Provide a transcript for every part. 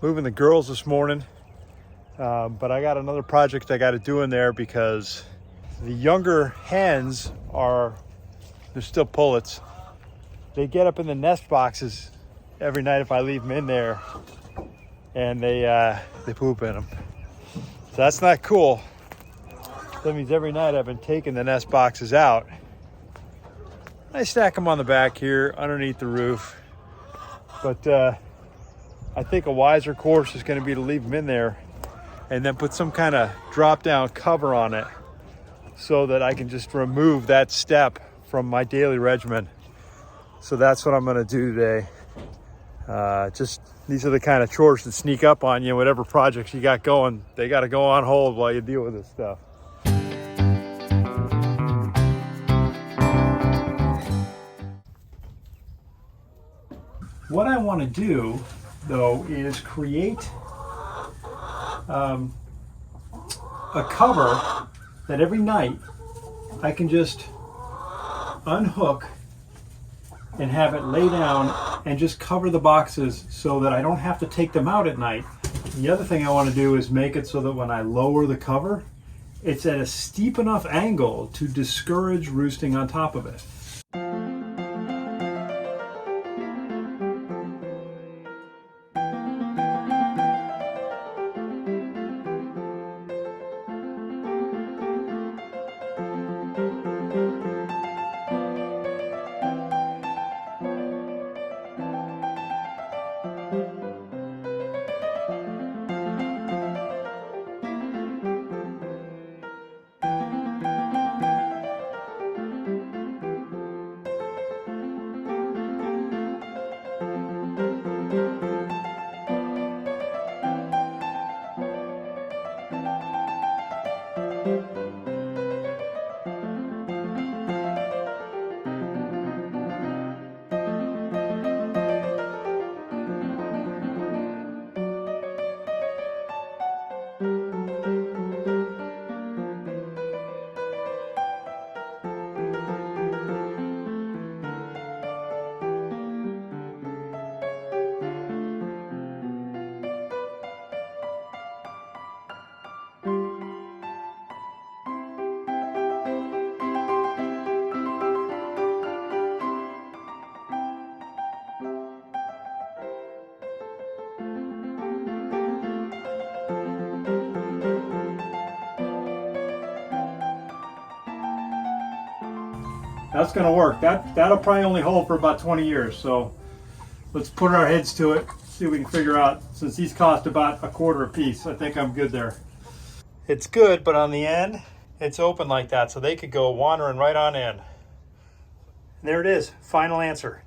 moving the girls this morning, but I got another project I got to do in there because the younger hens they're still pullets. They get up in the nest boxes every night if I leave them in there, and they poop in them. So that's not cool. That means every night I've been taking the nest boxes out. I stack them on the back here underneath the roof, but I think a wiser course is going to be to leave them in there and then put some kind of drop down cover on it so that I can just remove that step from my daily regimen. So that's what I'm going to do today. These are the kind of chores that sneak up on you. Whatever projects you got going, they got to go on hold while you deal with this stuff. What I want to do, though, is create a cover that every night I can just unhook and have it lay down and just cover the boxes so that I don't have to take them out at night. The other thing I want to do is make it so that when I lower the cover, it's at a steep enough angle to discourage roosting on top of it. That's going to work. That'll probably only hold for about 20 years. So let's put our heads to it, see if we can figure out, since these cost about $1/4 a piece, I think I'm good there. It's good, but on the end, it's open like that, so they could go wandering right on in. And there it is, final answer.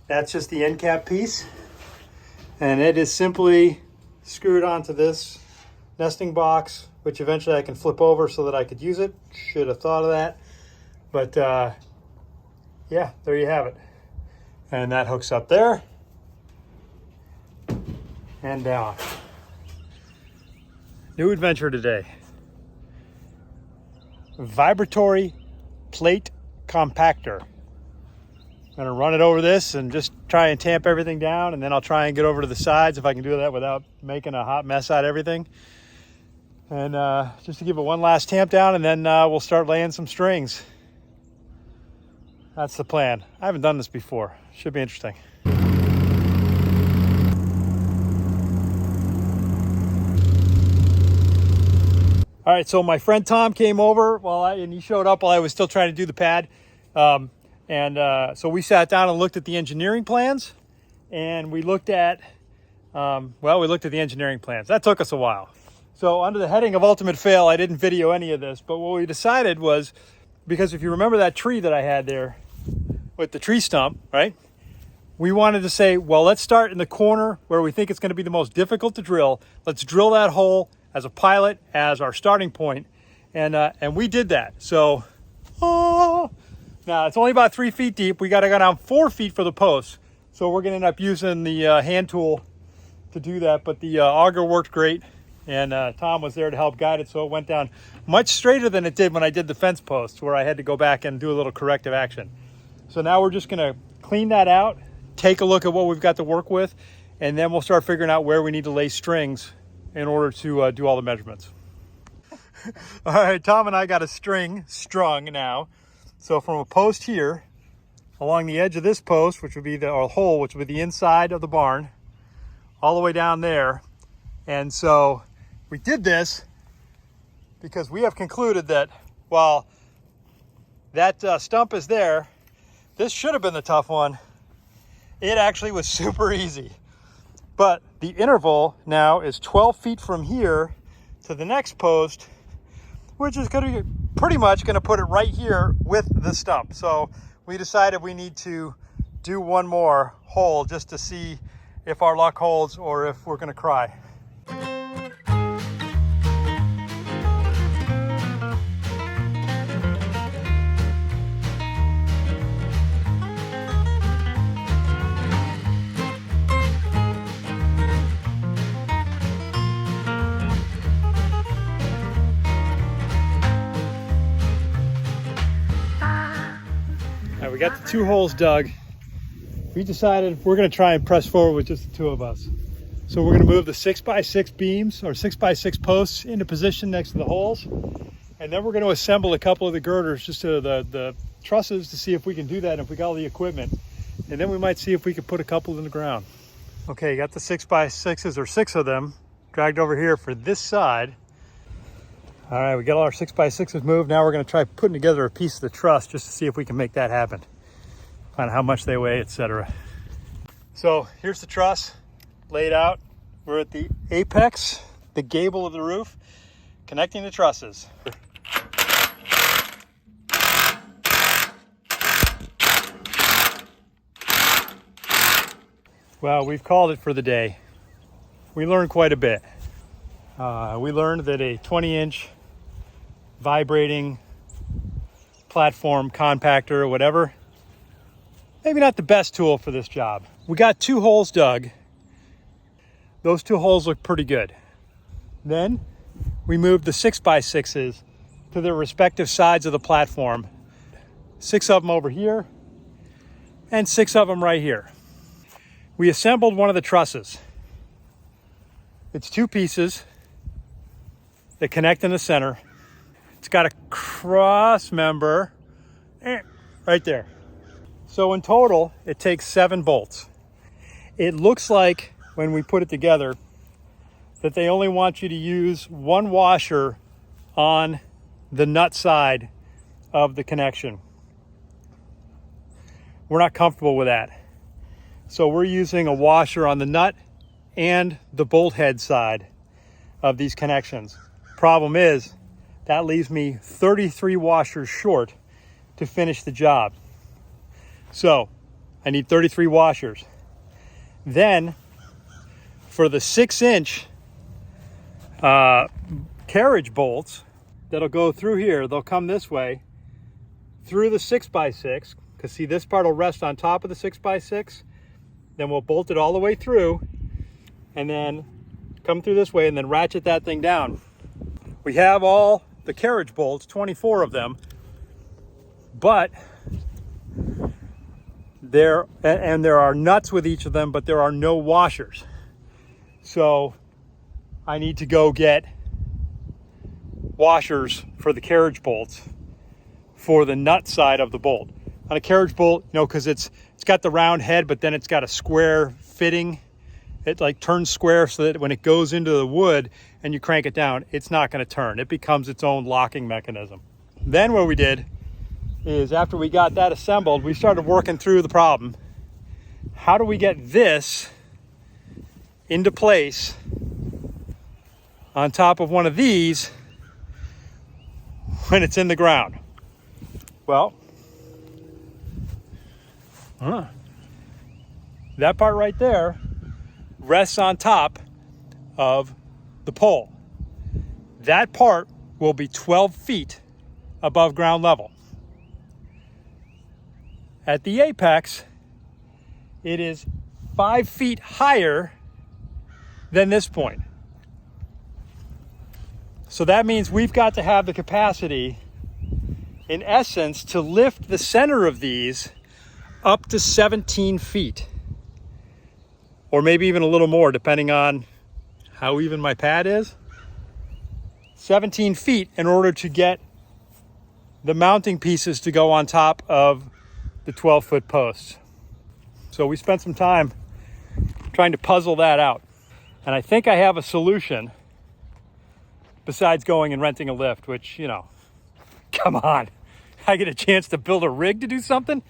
That's just the end cap piece, and it is simply screwed onto this nesting box, which eventually I can flip over so that I could use it. Should have thought of that. But yeah, there you have it. And that hooks up there and down. New adventure today. Vibratory plate compactor. I'm gonna run it over this and just try and tamp everything down, and then I'll try and get over to the sides if I can do that without making a hot mess out of everything. And just to give it one last tamp down, and then we'll start laying some strings. That's the plan. I haven't done this before. Should be interesting. All right, so my friend Tom came over and he showed up while I was still trying to do the pad. So we sat down and looked at the engineering plans, and we looked at the engineering plans. That took us a while. So under the heading of ultimate fail, I didn't video any of this, but what we decided was, because if you remember that tree that I had there with the tree stump, right? We wanted to say, well, let's start in the corner where we think it's going to be the most difficult to drill. Let's drill that hole as a pilot, as our starting point. And we did that. So, now it's only about 3 feet deep. We got to go down 4 feet for the posts. So we're going to end up using the hand tool to do that. But the auger worked great. And Tom was there to help guide it, so it went down much straighter than it did when I did the fence posts, where I had to go back and do a little corrective action. So now we're just going to clean that out, take a look at what we've got to work with, and then we'll start figuring out where we need to lay strings in order to do all the measurements. All right, Tom and I got a string strung now. So from a post here, along the edge of this post, which would be the hole, which would be the inside of the barn, all the way down there. And so we did this because we have concluded that while that stump is there, this should have been the tough one. It actually was super easy. But the interval now is 12 feet from here to the next post, which is going to be pretty much going to put it right here with the stump. So we decided we need to do one more hole just to see if our luck holds or if we're going to cry. We got the 2 holes dug. We decided we're going to try and press forward with just the 2 of us. So we're going to move the 6x6 beams or 6x6 posts into position next to the holes. And then we're going to assemble a couple of the girders, just to the trusses, to see if we can do that and if we got all the equipment. And then we might see if we could put a couple in the ground. Okay, got the 6x6s, or 6 of them, dragged over here for this side. All right, we got all our 6x6s moved. Now we're going to try putting together a piece of the truss just to see if we can make that happen. Find out how much they weigh, etc. So here's the truss laid out. We're at the apex, the gable of the roof, connecting the trusses. Well, we've called it for the day. We learned quite a bit. We learned that a 20-inch vibrating platform compactor or whatever, maybe not the best tool for this job. We got 2 holes dug. Those 2 holes look pretty good. Then we moved the 6x6s to their respective sides of the platform. 6 of them over here and 6 of them right here. We assembled one of the trusses. It's 2 pieces that connect in the center. It's got a cross member right there. So in total, it takes 7 bolts. It looks like when we put it together that they only want you to use 1 washer on the nut side of the connection. We're not comfortable with that. So we're using a washer on the nut and the bolt head side of these connections. Problem is, that leaves me 33 washers short to finish the job. So I need 33 washers. Then for the 6-inch carriage bolts that'll go through here, they'll come this way through the 6x6, because see, this part will rest on top of the 6x6. Then we'll bolt it all the way through and then come through this way and then ratchet that thing down. We have all the carriage bolts, 24 of them, but there are nuts with each of them, but there are no washers. So I need to go get washers for the carriage bolts for the nut side of the bolt. On a carriage bolt, you know, because it's got the round head, but then it's got a square fitting. It like turns square so that when it goes into the wood and you crank it down, it's not going to turn. It becomes its own locking mechanism. Then what we did is, after we got that assembled, we started working through the problem. How do we get this into place on top of one of these when it's in the ground? Well, that part right there rests on top of the pole. That part will be 12 feet above ground level. At the apex, it is 5 feet higher than this point. So that means we've got to have the capacity, in essence, to lift the center of these up to 17 feet. or maybe even a little more depending on how even my pad is. 17 feet in order to get the mounting pieces to go on top of the 12-foot posts. So we spent some time trying to puzzle that out. And I think I have a solution besides going and renting a lift, which, you know, come on. I get a chance to build a rig to do something,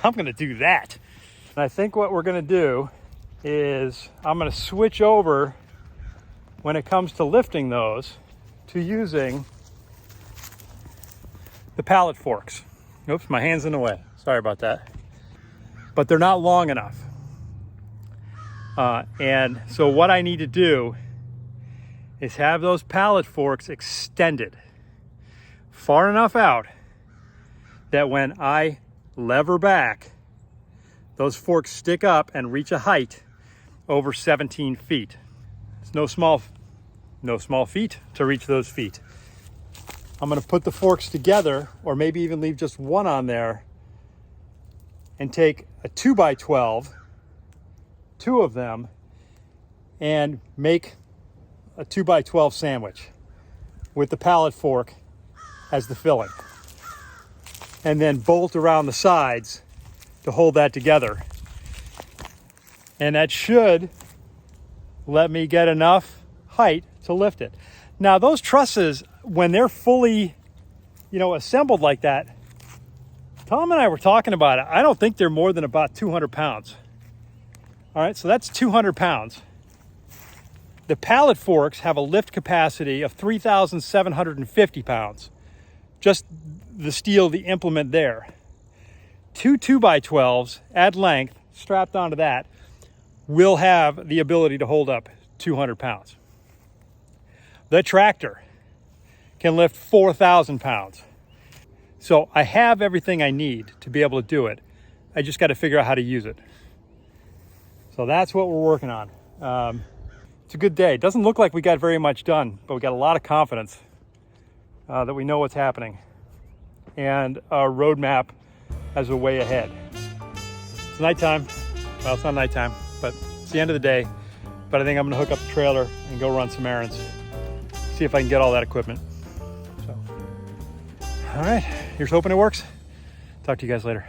I'm gonna do that. And I think what we're gonna do is I'm gonna switch over when it comes to lifting those to using the pallet forks. Oops, my hand's in the way. Sorry about that. But they're not long enough. And so what I need to do is have those pallet forks extended far enough out that when I lever back, those forks stick up and reach a height over 17 feet. It's no small feat to reach those feet. I'm gonna put the forks together, or maybe even leave just one on there, and take a 2x12, two of them, and make a 2x12 sandwich with the pallet fork as the filling. And then bolt around the sides to hold that together. And that should let me get enough height to lift it. Now those trusses, when they're fully, assembled like that, Tom and I were talking about it. I don't think they're more than about 200 pounds. All right, so that's 200 pounds. The pallet forks have a lift capacity of 3,750 pounds. Just the steel, the implement there. Two 2x12s at length, strapped onto that, will have the ability to hold up 200 pounds. The tractor can lift 4,000 pounds. So I have everything I need to be able to do it. I just got to figure out how to use it. So that's what we're working on. It's a good day. It doesn't look like we got very much done, but we got a lot of confidence that we know what's happening and a roadmap as a way ahead. It's nighttime. Well, it's not nighttime, but it's the end of the day. But I think I'm gonna hook up the trailer and go run some errands. See if I can get all that equipment. So, all right, here's hoping it works. Talk to you guys later.